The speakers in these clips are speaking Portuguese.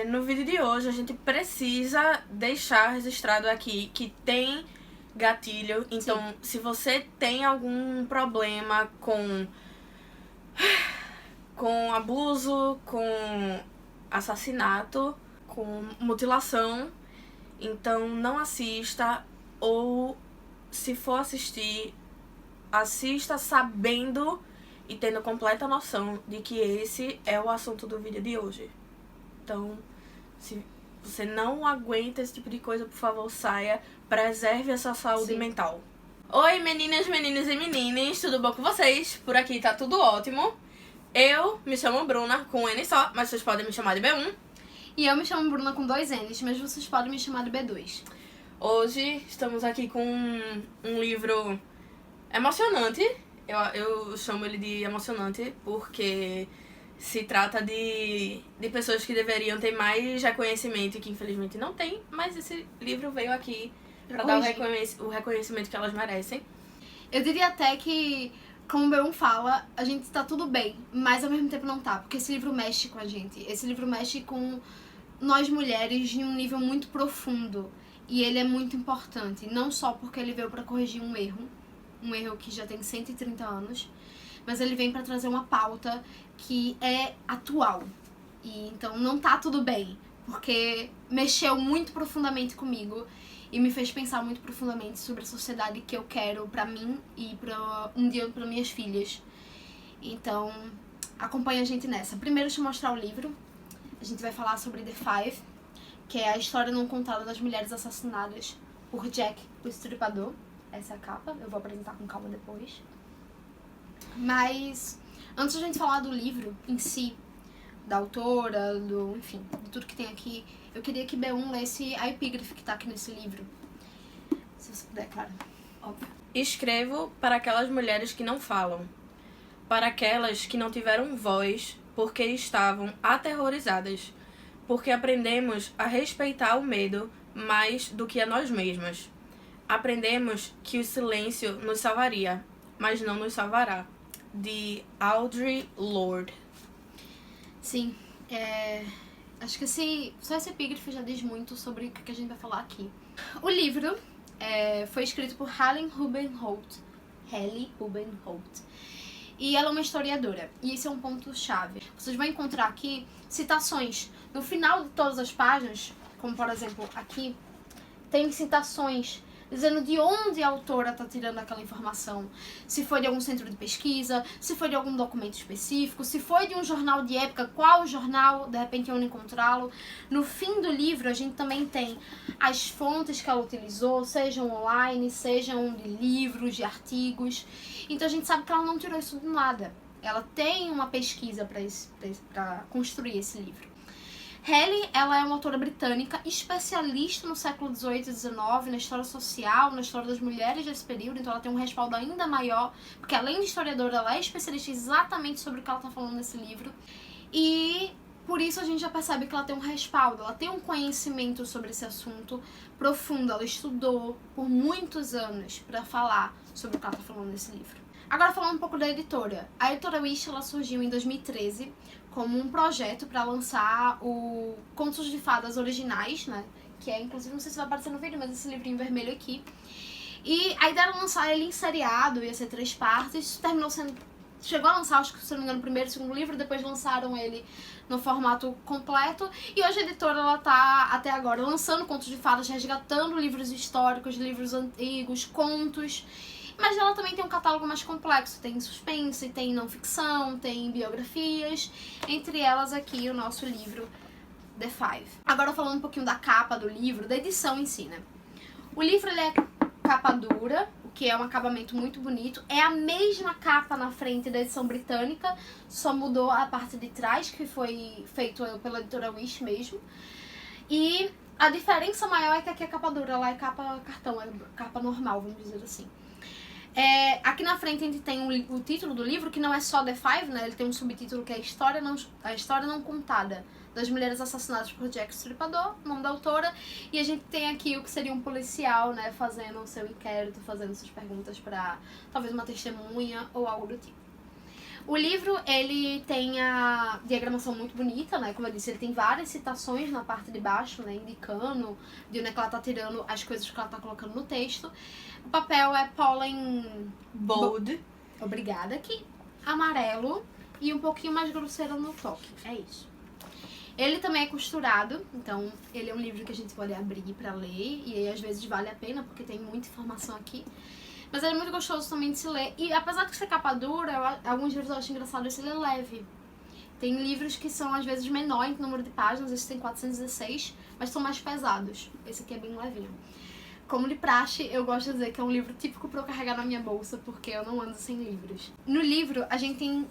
No vídeo de hoje a gente precisa deixar registrado aqui que tem gatilho. Então, se você tem algum problema com abuso, com assassinato, com mutilação, então não assista, ou se for assistir, assista sabendo e tendo completa noção de que esse é o assunto do vídeo de hoje. Então, se você não aguenta esse tipo de coisa, por favor, saia. Preserve a sua saúde mental. Oi, meninas, meninos e menines, tudo bom com vocês? Por aqui tá tudo ótimo. Eu me chamo Bruna, com um N só, mas vocês podem me chamar de B1. E eu me chamo Bruna com 2 N's, mas vocês podem me chamar de B2. Hoje estamos aqui com um livro emocionante. Eu chamo ele de emocionante porque se trata de pessoas que deveriam ter mais reconhecimento e que infelizmente não tem, mas esse livro veio aqui para dar o reconhecimento que elas merecem. Eu diria até que, como o B1 fala, a gente tá tudo bem, mas ao mesmo tempo não tá, porque esse livro mexe com a gente. Esse livro mexe com nós mulheres em um nível muito profundo. E ele é muito importante, não só porque ele veio para corrigir um erro que já tem 130 anos, mas ele vem para trazer uma pauta que é atual. E então não tá tudo bem, porque mexeu muito profundamente comigo e me fez pensar muito profundamente sobre a sociedade que eu quero pra mim e um dia para minhas filhas. Então, acompanha a gente nessa. Primeiro, deixa eu mostrar o livro. A gente vai falar sobre The Five, que é a história não contada das mulheres assassinadas por Jack, o Estripador. Essa é a capa, eu vou apresentar com calma depois. Mas, antes de a gente falar do livro em si, da autora, enfim, de tudo que tem aqui, eu queria que B1 lesse a epígrafe que tá aqui nesse livro. Se você puder, claro. Óbvio. Escrevo para aquelas mulheres que não falam, para aquelas que não tiveram voz porque estavam aterrorizadas, porque aprendemos a respeitar o medo mais do que a nós mesmas. Aprendemos que o silêncio nos salvaria, mas não nos salvará. De Audre Lorde. Sim, acho que só esse epígrafe já diz muito sobre o que a gente vai falar aqui. O livro foi escrito por Hallie Rubenholt. E ela é uma historiadora, e esse é um ponto-chave. Vocês vão encontrar aqui citações. No final de todas as páginas, como por exemplo aqui, tem citações dizendo de onde a autora está tirando aquela informação. Se foi de algum centro de pesquisa, se foi de algum documento específico, se foi de um jornal de época, qual jornal, de repente onde encontrá-lo. No fim do livro a gente também tem as fontes que ela utilizou, sejam online, sejam de livros, de artigos. Então a gente sabe que ela não tirou isso do nada. Ela tem uma pesquisa para construir esse livro. Hallie, ela é uma autora britânica, especialista no século XVIII e XIX, na história social, na história das mulheres desse período, então ela tem um respaldo ainda maior, porque além de historiadora, ela é especialista exatamente sobre o que ela está falando nesse livro. E por isso a gente já percebe que ela tem um respaldo, ela tem um conhecimento sobre esse assunto profundo, ela estudou por muitos anos para falar sobre o que ela está falando nesse livro. Agora falando um pouco da editora. A editora Wish, ela surgiu em 2013 como um projeto para lançar o Contos de Fadas originais, né? Que é, inclusive, não sei se vai aparecer no vídeo, mas esse livrinho vermelho aqui. E a ideia era lançar ele em seriado, ia ser 3 partes. Chegou a lançar, acho que, se não me engano, o primeiro e o segundo livro, depois lançaram ele no formato completo. E hoje a editora, ela tá, até agora, lançando Contos de Fadas, resgatando livros históricos, livros antigos, contos. Mas ela também tem um catálogo mais complexo, tem suspense, tem não ficção, tem biografias, entre elas aqui o nosso livro The Five. Agora falando um pouquinho da capa do livro, da edição em si, né? O livro ele é capa dura, o que é um acabamento muito bonito, é a mesma capa na frente da edição britânica, só mudou a parte de trás, que foi feito pela editora Wish mesmo. E a diferença maior é que aqui é capa dura, lá é capa cartão, é capa normal, vamos dizer assim. Aqui na frente a gente tem o título do livro, que não é só The Five, né? Ele tem um subtítulo que é A História Não Contada das Mulheres Assassinadas por Jack Estripador, nome da autora. E a gente tem aqui o que seria um policial, né? Fazendo o seu inquérito, fazendo suas perguntas para talvez uma testemunha ou algo do tipo. O livro, ele tem a diagramação muito bonita, né? Como eu disse, ele tem várias citações na parte de baixo, né? Indicando de onde é que ela tá tirando as coisas que ela tá colocando no texto. O papel é pólen... Bold. Obrigada. Aqui, amarelo e um pouquinho mais grosseiro no toque. É isso. Ele também é costurado, então ele é um livro que a gente pode abrir pra ler. E aí, às vezes, vale a pena, porque tem muita informação aqui. Mas ele é muito gostoso também de se ler. E apesar de ser capa dura, alguns livros eu acho engraçado esse ele é leve. Tem livros que são às vezes menor em número de páginas, esse tem 416, mas são mais pesados. Esse aqui é bem levinho. Como de praxe, eu gosto de dizer que é um livro típico pra eu carregar na minha bolsa, porque eu não ando sem livros. No livro, a gente tem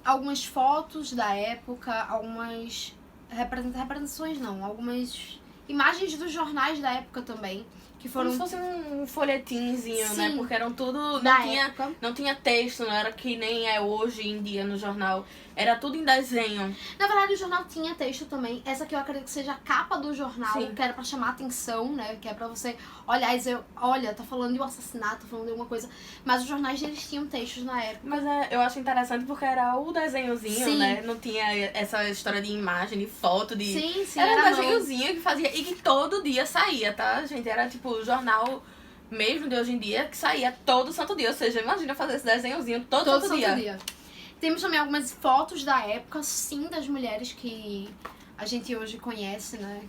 algumas fotos da época, algumas representações não, algumas imagens dos jornais da época também. Que foram... Como se fosse um folhetinzinho, Sim, né? Porque eram tudo... da época. Não tinha texto, não era que nem é hoje em dia no jornal. Era tudo em desenho. Na verdade, o jornal tinha texto também. Essa aqui eu acredito que seja a capa do jornal, Sim. que era pra chamar atenção, né? Que é pra você olhar e dizer, olha, tá falando de um assassinato, tá falando de alguma coisa. Mas os jornais, eles tinham textos na época. Mas eu acho interessante porque era o desenhozinho, Sim. né? Não tinha essa história de imagem, de foto, de... Sim, Era um não. desenhozinho que fazia... E que todo dia saía, tá, gente? Era tipo o jornal mesmo de hoje em dia, que saía todo santo dia. Ou seja, imagina fazer esse desenhozinho todo santo dia. Temos também algumas fotos da época, sim, das mulheres que a gente hoje conhece, né?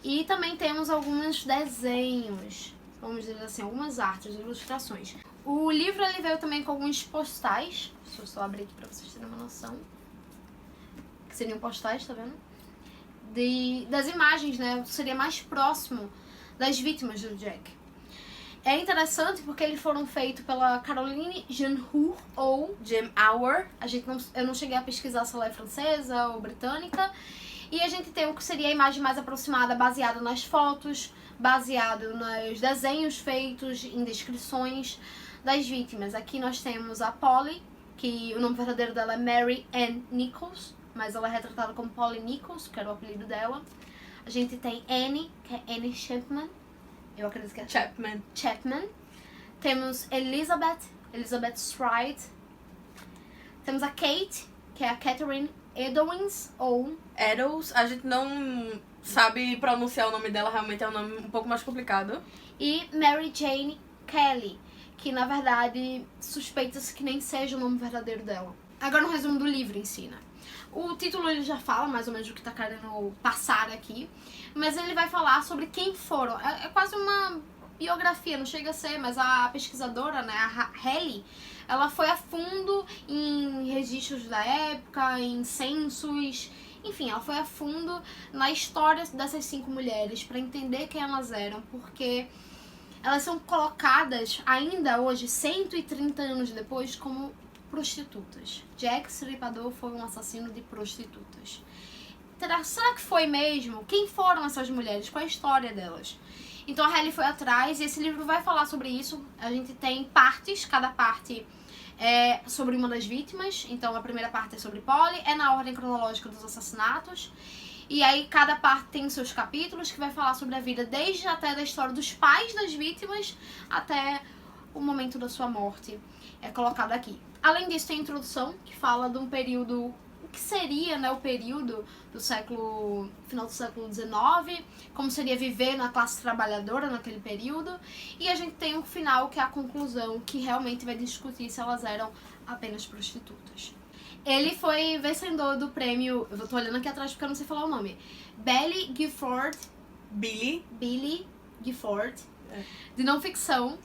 E também temos alguns desenhos, vamos dizer assim, algumas artes, ilustrações. O livro ele veio também com alguns postais. Deixa eu só abrir aqui pra vocês terem uma noção. Que seriam postais, tá vendo? Das imagens, né? Seria mais próximo das vítimas do Jack. É interessante porque eles foram feitos pela Caroline Genhour ou Jim Hour. eu não cheguei a pesquisar se ela é francesa ou britânica. E a gente tem o que seria a imagem mais aproximada, baseada nas fotos, baseado nos desenhos feitos, em descrições das vítimas. Aqui nós temos a Polly, que o nome verdadeiro dela é Mary Ann Nichols, mas ela é retratada como Polly Nichols, que era o apelido dela. A gente tem Annie, que é Annie Chapman. Eu acredito que é Chapman. Temos Elizabeth Stride. Temos a Kate, que é a Catherine Edowins, ou... Eddowes, a gente não sabe pronunciar o nome dela, realmente é um nome um pouco mais complicado. E Mary Jane Kelly, que na verdade suspeita-se que nem seja o nome verdadeiro dela. Agora no resumo do livro em si, né? O título ele já fala mais ou menos o que tá querendo passar aqui, mas ele vai falar sobre quem foram. É quase uma biografia, não chega a ser, mas a pesquisadora, né, a Haley, ela foi a fundo em registros da época, em censos, enfim, ela foi a fundo na história dessas 5 mulheres para entender quem elas eram, porque elas são colocadas ainda hoje, 130 anos depois, como prostitutas. Jack Stripador foi um assassino de prostitutas. Será que foi mesmo? Quem foram essas mulheres? Qual a história delas? Então a Haley foi atrás e esse livro vai falar sobre isso. A gente tem partes, cada parte é sobre uma das vítimas. Então a primeira parte é sobre Polly, é na ordem cronológica dos assassinatos. E aí cada parte tem seus capítulos que vai falar sobre a vida desde até da história dos pais das vítimas até o momento da sua morte. É colocado aqui. Além disso, tem a introdução, que fala de um período, o que seria, né, o período do final do século XIX, como seria viver na classe trabalhadora naquele período, e a gente tem um final, que é a conclusão, que realmente vai discutir se elas eram apenas prostitutas. Ele foi vencedor do prêmio, eu tô olhando aqui atrás porque eu não sei falar o nome, Billy Gifford, de não ficção.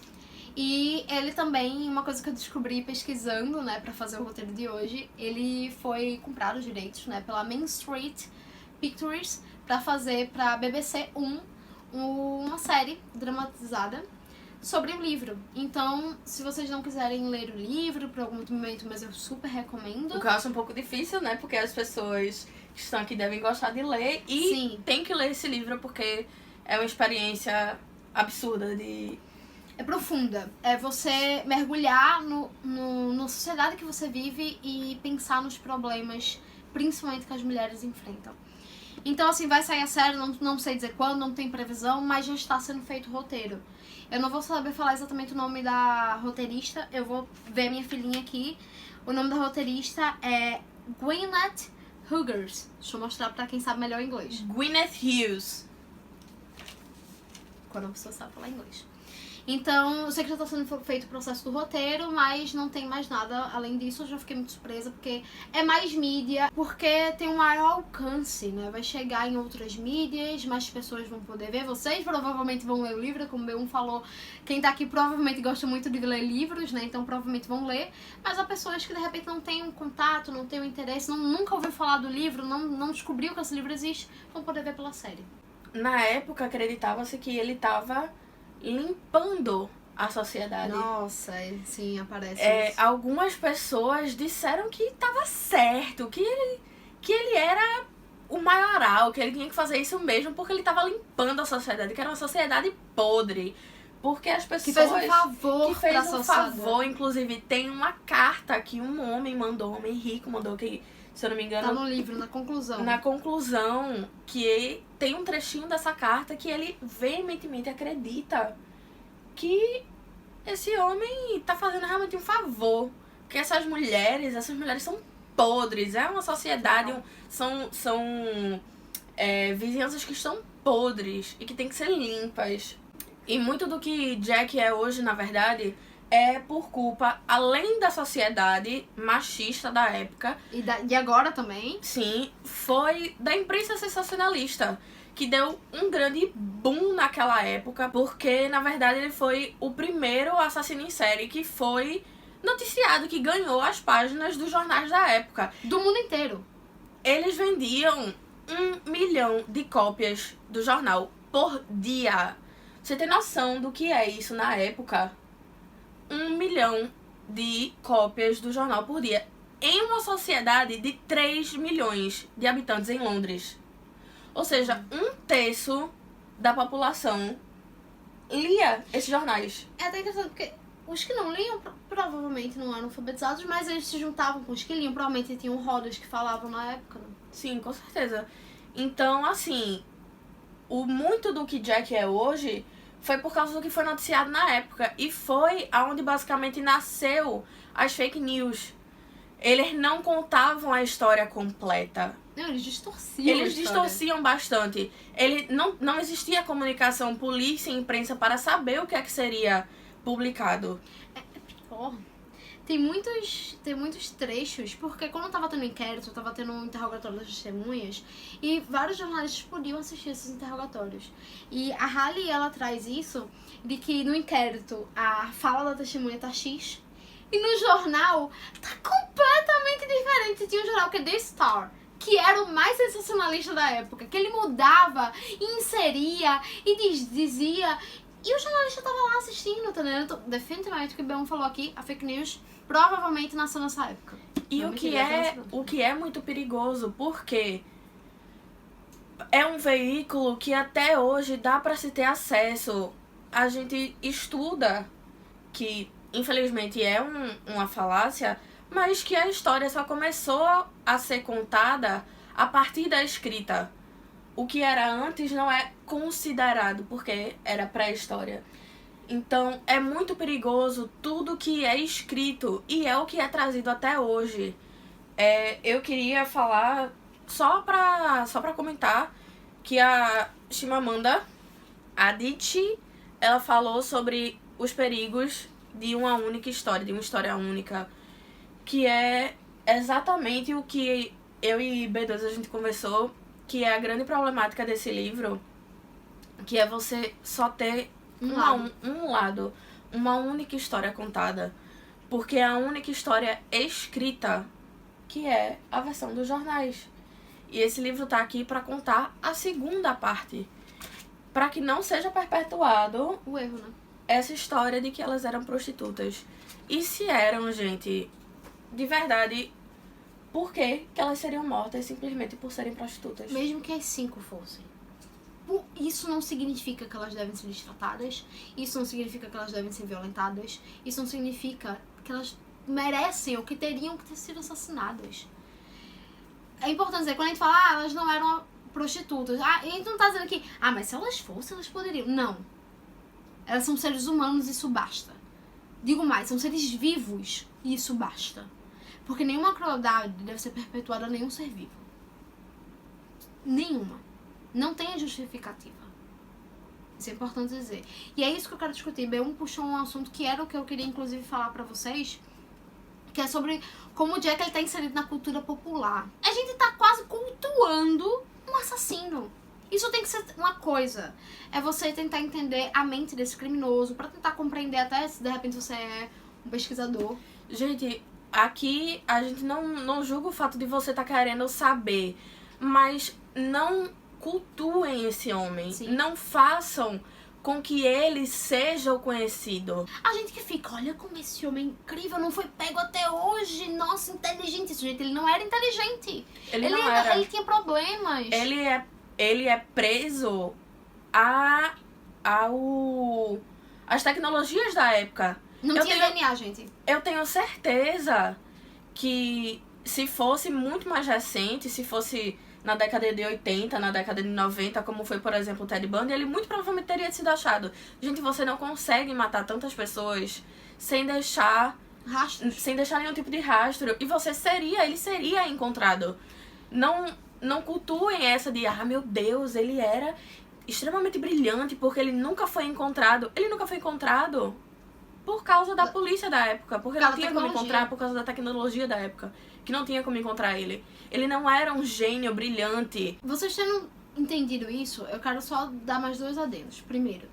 E ele também, uma coisa que eu descobri pesquisando, né, pra fazer o roteiro de hoje, ele foi comprar os direitos, né, pela Main Street Pictures pra fazer pra BBC uma série dramatizada sobre o livro. Então, se vocês não quiserem ler o livro por algum momento, mas eu super recomendo. O que eu acho um pouco difícil, né, porque as pessoas que estão aqui devem gostar de ler e Sim. Tem que ler esse livro porque é uma experiência absurda de... É profunda. É você mergulhar na sociedade que você vive e pensar nos problemas, principalmente que as mulheres enfrentam. Então, assim, vai sair a série, não sei dizer quando, não tem previsão, mas já está sendo feito o roteiro. Eu não vou saber falar exatamente o nome da roteirista, eu vou ver minha filhinha aqui, O nome da roteirista é Gwyneth Hughes. Deixa eu mostrar pra quem sabe melhor inglês. Gwyneth Hughes. Quando a pessoa sabe falar inglês. Então, eu sei que já tá sendo feito o processo do roteiro, mas não tem mais nada além disso. Eu já fiquei muito surpresa, porque é mais mídia, porque tem um maior alcance, né? Vai chegar em outras mídias, mais pessoas vão poder ver. Vocês provavelmente vão ler o livro, como o B1 falou. Quem tá aqui provavelmente gosta muito de ler livros, né? Então, provavelmente vão ler. Mas há pessoas que, de repente, não têm um contato, não têm um interesse, nunca ouviu falar do livro, não descobriu que esse livro existe, vão poder ver pela série. Na época, acreditava-se que ele tava limpando a sociedade. Nossa, sim, aparece isso. Algumas pessoas disseram que estava certo, que ele era o maioral, que ele tinha que fazer isso mesmo porque ele estava limpando a sociedade, que era uma sociedade podre. Porque as pessoas... Que fez um favor que fez pra um sociedade. favor, inclusive tem uma carta que um homem mandou, um homem rico mandou, que, se eu não me engano... Tá no livro, na conclusão. Na conclusão, que tem um trechinho dessa carta que ele veementemente acredita que esse homem tá fazendo realmente um favor. Que essas mulheres são podres. É uma sociedade, são vizinhanças que estão podres e que tem que ser limpas. E muito do que Jack é hoje, na verdade, é por culpa, além da sociedade machista da época... E agora também. Sim, foi da imprensa sensacionalista, que deu um grande boom naquela época, porque, na verdade, ele foi o primeiro assassino em série que foi noticiado, que ganhou as páginas dos jornais da época. Do mundo inteiro. Eles vendiam 1 milhão de cópias do jornal por dia. Você tem noção do que é isso na época? 1 milhão de cópias do jornal por dia. Em uma sociedade de 3 milhões de habitantes em Londres. Ou seja, 1/3 da população lia esses jornais. É até interessante, porque os que não liam provavelmente não eram alfabetizados, mas eles se juntavam com os que liam. Provavelmente tinham rodas que falavam na época, né? Sim, com certeza. Então, assim, muito do que Jack é hoje foi por causa do que foi noticiado na época. E foi aonde basicamente nasceu as fake news. Eles não contavam a história completa. Não, eles distorciam. Eles distorciam bastante. Não existia comunicação polícia e imprensa para saber o que é que seria publicado. Tem muitos trechos, porque quando tava tendo inquérito, tava tendo um interrogatório das testemunhas, e vários jornalistas podiam assistir esses interrogatórios. E a Halle, ela traz isso, de que no inquérito a fala da testemunha tá X, e no jornal tá completamente diferente. Tinha um jornal que é The Star, que era o mais sensacionalista da época, que ele mudava, inseria e dizia... E o jornalista tava lá assistindo, tá vendo? Então, definitivamente o que o B1 falou aqui, a fake news provavelmente nasceu nessa época. E o que é muito perigoso, porque é um veículo que até hoje dá pra se ter acesso. A gente estuda que, infelizmente, é uma falácia, mas que a história só começou a ser contada a partir da escrita. O que era antes não é considerado, porque era pré-história. Então, é muito perigoso tudo que é escrito, e é o que é trazido até hoje. Eu queria falar, só pra comentar, que a Chimamanda Adichie, ela falou sobre os perigos de uma única história, de uma história única, que é exatamente o que eu e B2 a gente conversou, que é a grande problemática desse livro, que é você só ter um lado, uma única história contada. Porque é a única história escrita, que é a versão dos jornais. E esse livro tá aqui pra contar a segunda parte, pra que não seja perpetuado o erro, né? Essa história de que elas eram prostitutas. E se eram, gente, de verdade... Por que elas seriam mortas simplesmente por serem prostitutas? Mesmo que as 5 fossem. Isso não significa que elas devem ser destratadas. Isso não significa que elas devem ser violentadas. Isso não significa que elas merecem ou que teriam que ter sido assassinadas. É importante dizer, quando a gente fala, elas não eram prostitutas. A gente não tá dizendo aqui, mas se elas fossem, elas poderiam. Não. Elas são seres humanos e isso basta. Digo mais, são seres vivos e isso basta. Porque nenhuma crueldade deve ser perpetuada a nenhum ser vivo. Nenhuma. Não tem justificativa. Isso é importante dizer. E é isso que eu quero discutir. B1 puxou um assunto que era o que eu queria, inclusive, falar pra vocês, que é sobre como o Jack ele tá inserido na cultura popular. A gente tá quase cultuando um assassino. Isso tem que ser uma coisa. É você tentar entender a mente desse criminoso, pra tentar compreender até se de repente você é um pesquisador. Gente, aqui a gente não julga o fato de você tá querendo saber, mas não cultuem esse homem. Sim. Não façam com que ele seja o conhecido. A gente que fica, olha como esse homem é incrível, não foi pego até hoje. Nossa, inteligente. Esse jeito, ele não era inteligente. Ele não era. Ele tinha problemas. Ele é preso às tecnologias da época. Não tinha DNA, gente. Eu tenho certeza que se fosse muito mais recente, se fosse na década de 80, na década de 90, como foi, por exemplo, o Ted Bundy, ele muito provavelmente teria sido achado. Gente, você não consegue matar tantas pessoas sem deixar Rastros. sem deixar nenhum tipo de rastro. E ele seria encontrado. Não cultuem essa de, meu Deus, ele era extremamente brilhante porque ele nunca foi encontrado. Ele nunca foi encontrado por causa da polícia da época, porque não tinha como encontrar, por causa da tecnologia da época, que não tinha como encontrar ele. Ele não era um gênio brilhante. Vocês tendo entendido isso, eu quero só dar mais 2 adendos. Primeiro,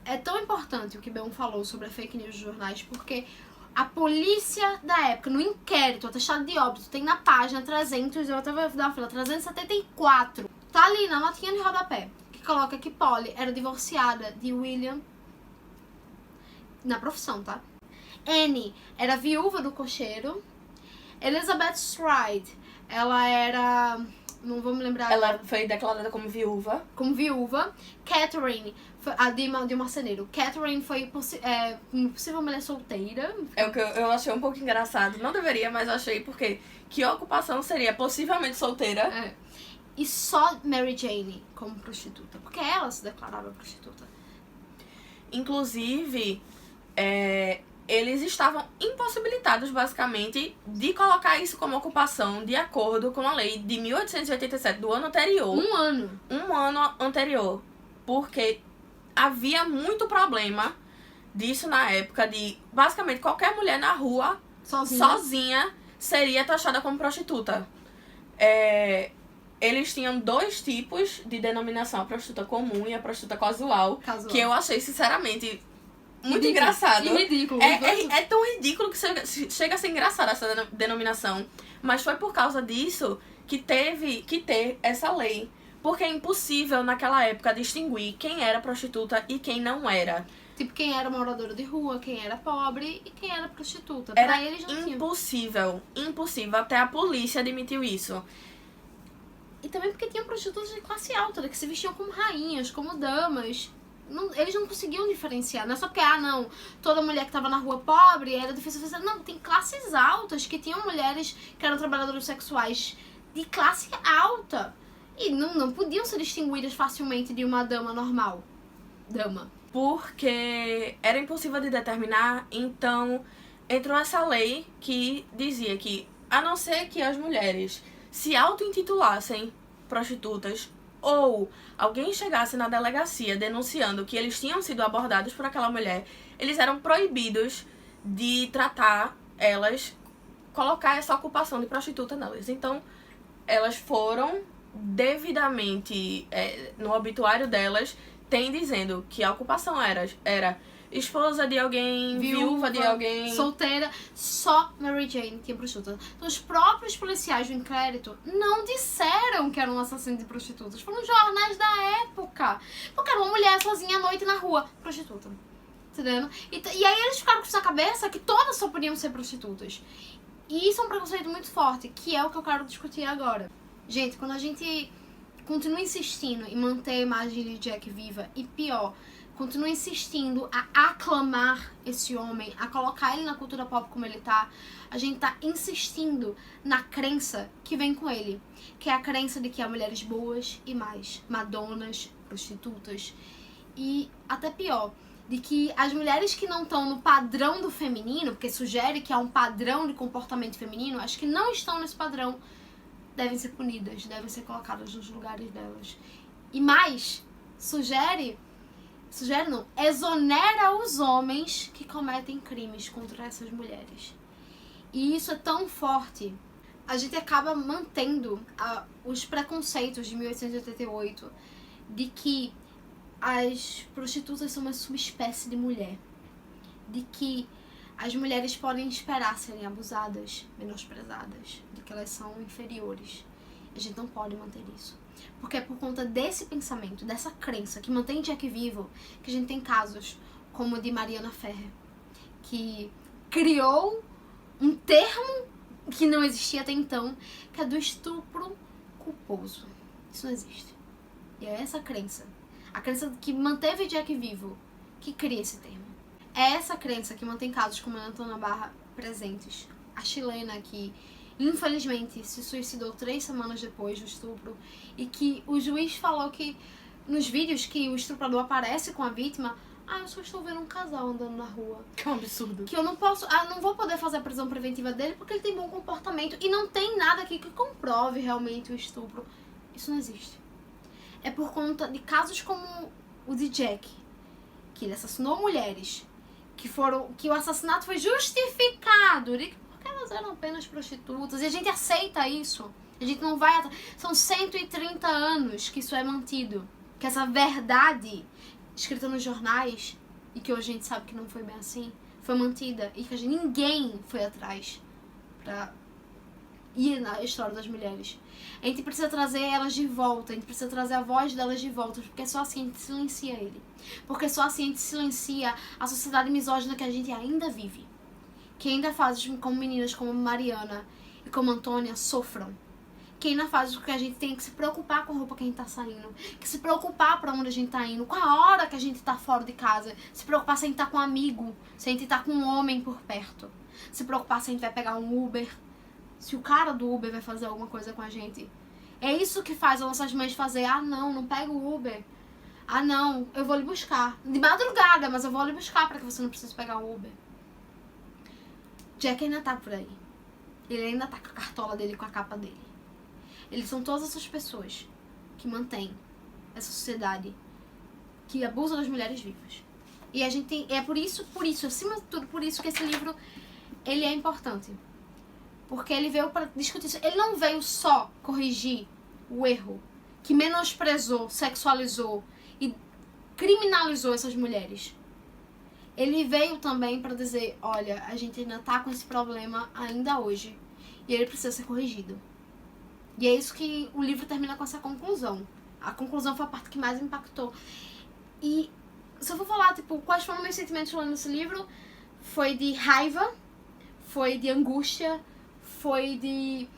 é tão importante o que B1 falou sobre a fake news dos jornais, porque a polícia da época, no inquérito, atestado de óbito, tem na página 300, eu até vou dar uma fila, 374, tá ali na notinha de rodapé, que coloca que Polly era divorciada de William, na profissão, tá? Annie era viúva do cocheiro. Elizabeth Stride, ela era... não vou me lembrar. Ela foi declarada como viúva. Catherine, a de marceneiro. Catherine foi possível mulher solteira. É o que eu achei um pouco engraçado. Não deveria, mas eu achei porque que ocupação seria possivelmente solteira. É. E só Mary Jane como prostituta. Porque ela se declarava prostituta. Inclusive, eles estavam impossibilitados, basicamente, de colocar isso como ocupação de acordo com a lei de 1887, do ano anterior. Um ano anterior. Porque havia muito problema disso na época de, basicamente, qualquer mulher na rua, sozinha sozinha seria taxada como prostituta. Eles tinham 2 tipos de denominação, a prostituta comum e a prostituta casual. Que eu achei, sinceramente, muito engraçado. E ridículo. É tão ridículo que chega a ser engraçado essa denominação. Mas foi por causa disso que teve que ter essa lei. Porque é impossível, naquela época, distinguir quem era prostituta e quem não era. Tipo, quem era moradora de rua, quem era pobre e quem era prostituta. Era eles não impossível. Impossível. Até a polícia admitiu isso. E também porque tinham prostitutas de classe alta, né, que se vestiam como rainhas, como damas. Eles não conseguiam diferenciar. Não é só porque, toda mulher que tava na rua pobre era difícil fazer. Não, tem classes altas que tinham mulheres que eram trabalhadoras sexuais de classe alta. E não podiam ser distinguidas facilmente de uma dama normal. Porque era impossível de determinar, então entrou essa lei que dizia que, a não ser que as mulheres se auto-intitulassem prostitutas ou alguém chegasse na delegacia denunciando que eles tinham sido abordados por aquela mulher, eles eram proibidos de tratar elas, colocar essa ocupação de prostituta nelas. Então, elas foram devidamente, no obituário delas, tem dizendo que a ocupação era esposa de alguém, viúva de alguém, solteira. Só Mary Jane tinha prostituta. Então, os próprios policiais do inquérito não disseram que era um assassino de prostitutas. Foram jornais da época. Porque era uma mulher sozinha à noite na rua, prostituta. Entendendo? E aí eles ficaram com isso na cabeça que todas só podiam ser prostitutas. E isso é um preconceito muito forte, que é o que eu quero discutir agora. Gente, quando a gente continua insistindo em manter a imagem de Jack viva, e pior, continua insistindo a aclamar esse homem, a colocar ele na cultura pop como ele tá, a gente tá insistindo na crença que vem com ele, que é a crença de que há mulheres boas e mais, madonas, prostitutas, e até pior, de que as mulheres que não estão no padrão do feminino, porque sugere que há um padrão de comportamento feminino, as que não estão nesse padrão devem ser punidas, devem ser colocadas nos lugares delas. E mais, exonera os homens que cometem crimes contra essas mulheres. E isso é tão forte. A gente acaba mantendo os preconceitos de 1888 de que as prostitutas são uma subespécie de mulher. De que as mulheres podem esperar serem abusadas, menosprezadas, de que elas são inferiores. A gente não pode manter isso. Porque é por conta desse pensamento, dessa crença que mantém Jack vivo, que a gente tem casos como o de Mariana Ferrer, que criou um termo que não existia até então, que é do estupro culposo. Isso não existe. E é essa crença, a crença que manteve Jack vivo, que cria esse termo. É essa crença que mantém casos como a Antônia Barra presentes. A chilena que, infelizmente, se suicidou 3 semanas depois do estupro, e que o juiz falou que, nos vídeos que o estuprador aparece com a vítima, eu só estou vendo um casal andando na rua. Que é um absurdo. Que eu não vou poder fazer a prisão preventiva dele porque ele tem bom comportamento. E não tem nada aqui que comprove realmente o estupro. Isso não existe. É por conta de casos como o de Jack, que ele assassinou mulheres, que o assassinato foi justificado, porque elas eram apenas prostitutas. E a gente aceita isso. A gente não vai... São 130 anos que isso é mantido. Que essa verdade escrita nos jornais, e que hoje a gente sabe que não foi bem assim, foi mantida, e que ninguém foi atrás pra ir na história das mulheres. A gente precisa trazer elas de volta, a gente precisa trazer a voz delas de volta, porque só assim a gente silencia ele. Porque só assim a gente silencia a sociedade misógina que a gente ainda vive. Que ainda faz com meninas como Mariana e como Antônia sofram. Que ainda faz com que a gente tenha que se preocupar com a roupa que a gente tá saindo, que se preocupar pra onde a gente tá indo, com a hora que a gente tá fora de casa, se preocupar se a gente tá com um amigo, se a gente tá com um homem por perto, se preocupar se a gente vai pegar um Uber, se o cara do Uber vai fazer alguma coisa com a gente. É isso que faz as nossas mães fazer: não pega o Uber, não, eu vou lhe buscar, de madrugada, mas eu vou lhe buscar pra que você não precise pegar o Uber. Jack ainda tá por aí, ele ainda tá com a cartola dele, com a capa dele. Eles são todas essas pessoas que mantêm essa sociedade que abusa das mulheres vivas. E a gente tem, é por isso, acima de tudo, por isso que esse livro, ele é importante. Porque ele veio para discutir isso. Ele não veio só corrigir o erro que menosprezou, sexualizou e criminalizou essas mulheres. Ele veio também para dizer: olha, a gente ainda tá com esse problema ainda hoje e ele precisa ser corrigido. E é isso que o livro termina com essa conclusão. A conclusão foi a parte que mais impactou. E se eu for falar, quais foram meus sentimentos lendo esse livro, foi de raiva, foi de angústia, foi de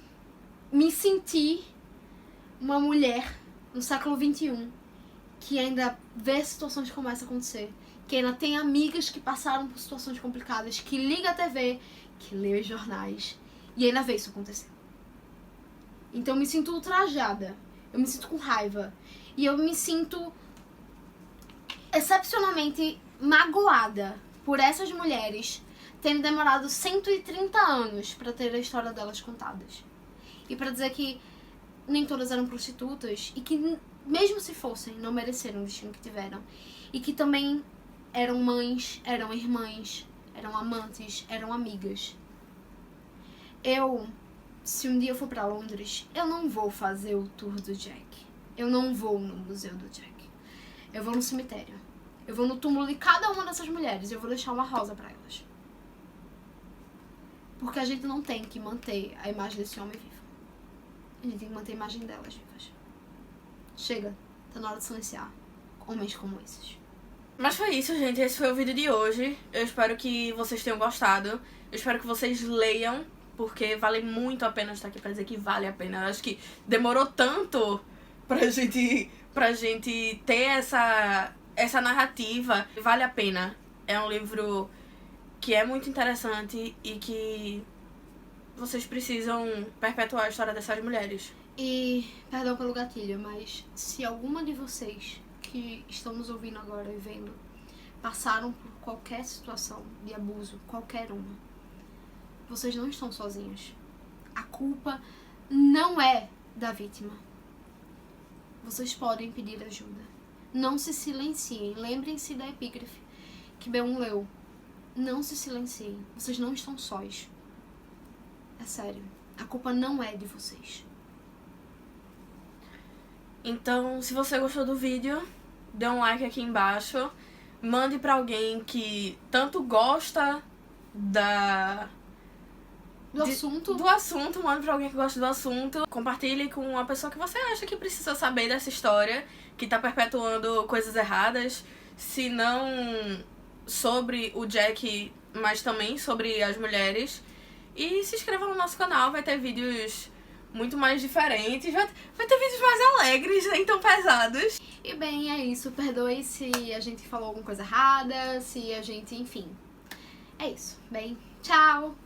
me sentir uma mulher no século XXI que ainda vê situações como essa acontecer, que ainda tem amigas que passaram por situações complicadas, que liga a TV, que lê os jornais e ainda vê isso acontecer. Então eu me sinto ultrajada, eu me sinto com raiva e eu me sinto excepcionalmente magoada por essas mulheres terem demorado 130 anos para ter a história delas contadas. E para dizer que nem todas eram prostitutas e que, mesmo se fossem, não mereceram o destino que tiveram. E que também eram mães, eram irmãs, eram amantes, eram amigas. Se um dia eu for pra Londres, eu não vou fazer o tour do Jack. Eu não vou no museu do Jack. Eu vou no cemitério. Eu vou no túmulo de cada uma dessas mulheres e eu vou deixar uma rosa pra elas. Porque a gente não tem que manter a imagem desse homem vivo. A gente tem que manter a imagem delas vivas. Chega. Tá na hora de silenciar homens como esses. Mas foi isso, gente. Esse foi o vídeo de hoje. Eu espero que vocês tenham gostado. Eu espero que vocês leiam, porque vale muito a pena estar aqui pra dizer que vale a pena. Eu acho que demorou tanto pra gente ter essa narrativa. Vale a pena. É um livro que é muito interessante e que vocês precisam perpetuar a história dessas mulheres. E, perdão pelo gatilho, mas se alguma de vocês que estão nos ouvindo agora e vendo passaram por qualquer situação de abuso, qualquer uma. Vocês não estão sozinhos. A culpa não é da vítima. Vocês podem pedir ajuda. Não se silenciem. Lembrem-se da epígrafe que B1 leu. Não se silenciem. Vocês não estão sós. É sério. A culpa não é de vocês. Então, se você gostou do vídeo, dê um like aqui embaixo. Mande pra alguém que tanto gosta Do assunto. Mande pra alguém que gosta do assunto. Compartilhe com uma pessoa que você acha que precisa saber dessa história, que tá perpetuando coisas erradas, se não sobre o Jack, mas também sobre as mulheres. E se inscreva no nosso canal, vai ter vídeos muito mais diferentes, vai ter vídeos mais alegres, nem tão pesados. E bem, é isso. Perdoe se a gente falou alguma coisa errada, se a gente, enfim. É isso. Bem, tchau!